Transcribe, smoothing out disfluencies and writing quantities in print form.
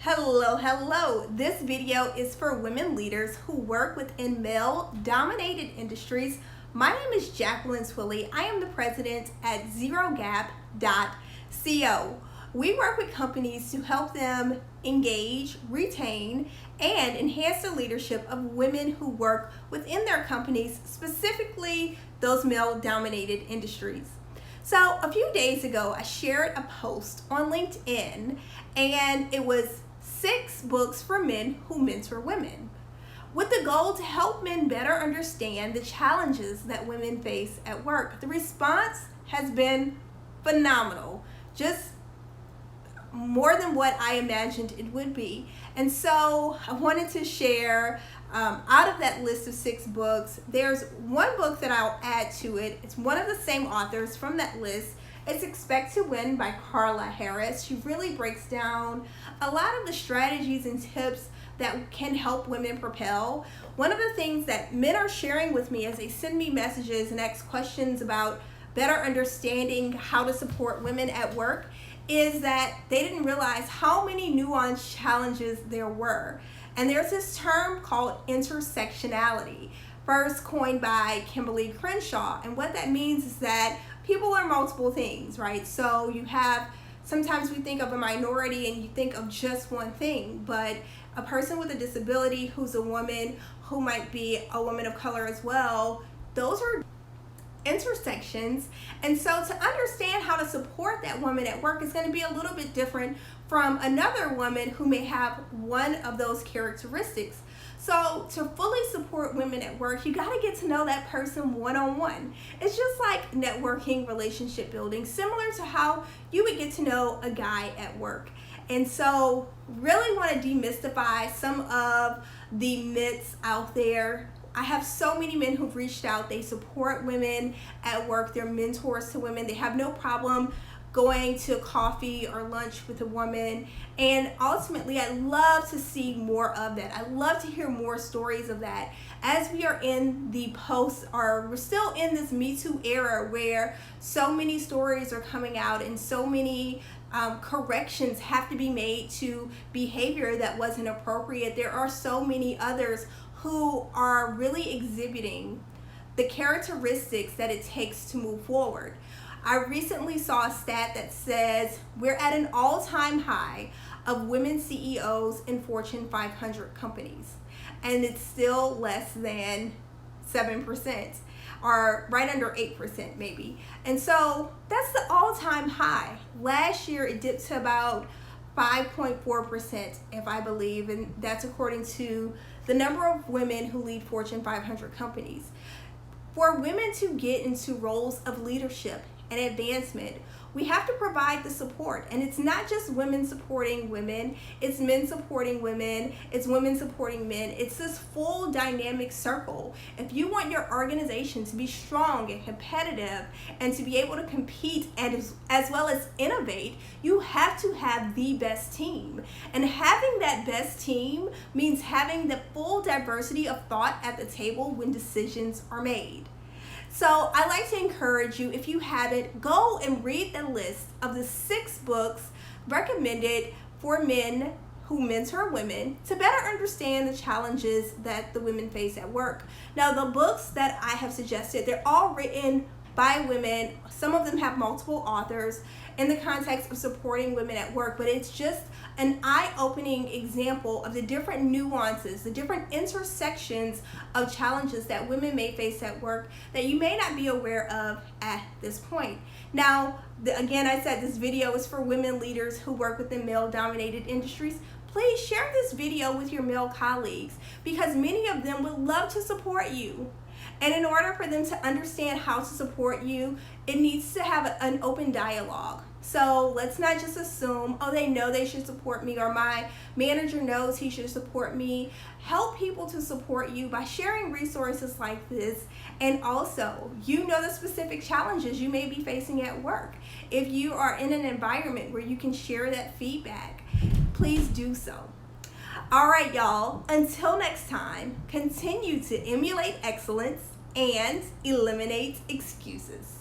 Hello. This video is for women leaders who work within male-dominated industries. My name is Jacqueline Twilley. I am the president at ZeroGap.co. We work with companies to help them engage, retain, and enhance the leadership of women who work within their companies, specifically those male-dominated industries. So a few days ago, I shared a post on LinkedIn, and it was 6 books for men who mentor women, with the goal to help men better understand the challenges that women face at work. The response has been phenomenal, just more than what I imagined it would be. And so I wanted to share out of that list of 6 books, there's one book that I'll add to it. It's one of the same authors from that list. It's Expect to Win by Carla Harris. She really breaks down a lot of the strategies and tips that can help women propel. One of the things that men are sharing with me as they send me messages and ask questions about better understanding how to support women at work is that they didn't realize how many nuanced challenges there were. And there's this term called intersectionality, first coined by Kimberly Crenshaw. And what that means is that people are multiple things, right? So you have, sometimes we think of a minority and you think of just one thing, but a person with a disability who's a woman, who might be a woman of color as well, those are intersections. And so to understand how to support that woman at work is going to be a little bit different from another woman who may have one of those characteristics. So to fully support women at work, you got to get to know that person one-on-one. It's just like networking, relationship building, similar to how you would get to know a guy at work. And so really want to demystify some of the myths out there. I have so many men who've reached out. They support women at work. They're mentors to women. They have no problem going to coffee or lunch with a woman. And ultimately, I'd love to see more of that. I'd love to hear more stories of that. As we are in the we're still in this Me Too era where so many stories are coming out and so many corrections have to be made to behavior that wasn't appropriate. There are so many others who are really exhibiting the characteristics that it takes to move forward. I recently saw a stat that says we're at an all-time high of women CEOs in Fortune 500 companies, and it's still less than 7%, or right under 8% maybe. And so that's the all-time high. Last year it dipped to about 5.4%, if I believe, and that's according to the number of women who lead Fortune 500 companies. For women to get into roles of leadership and advancement, we have to provide the support. And it's not just women supporting women, it's men supporting women, it's women supporting men. It's this full dynamic circle. If you want your organization to be strong and competitive and to be able to compete and as well as innovate, you have to have the best team. And having that best team means having the full diversity of thought at the table when decisions are made. So I like to encourage you, if you haven't, go and read the list of the 6 books recommended for men who mentor women to better understand the challenges that the women face at work. Now, the books that I have suggested, they're all written by women. Some of them have multiple authors in the context of supporting women at work, but it's just an eye-opening example of the different nuances, the different intersections of challenges that women may face at work that you may not be aware of at this point. Now, again, I said this video is for women leaders who work within male-dominated industries. Please share this video with your male colleagues because many of them would love to support you. And in order for them to understand how to support you, it needs to have an open dialogue. So let's not just assume, oh, they know they should support me, or my manager knows he should support me. Help people to support you by sharing resources like this. And also, you know the specific challenges you may be facing at work. If you are in an environment where you can share that feedback, please do so. All right, y'all, until next time, continue to emulate excellence and eliminate excuses.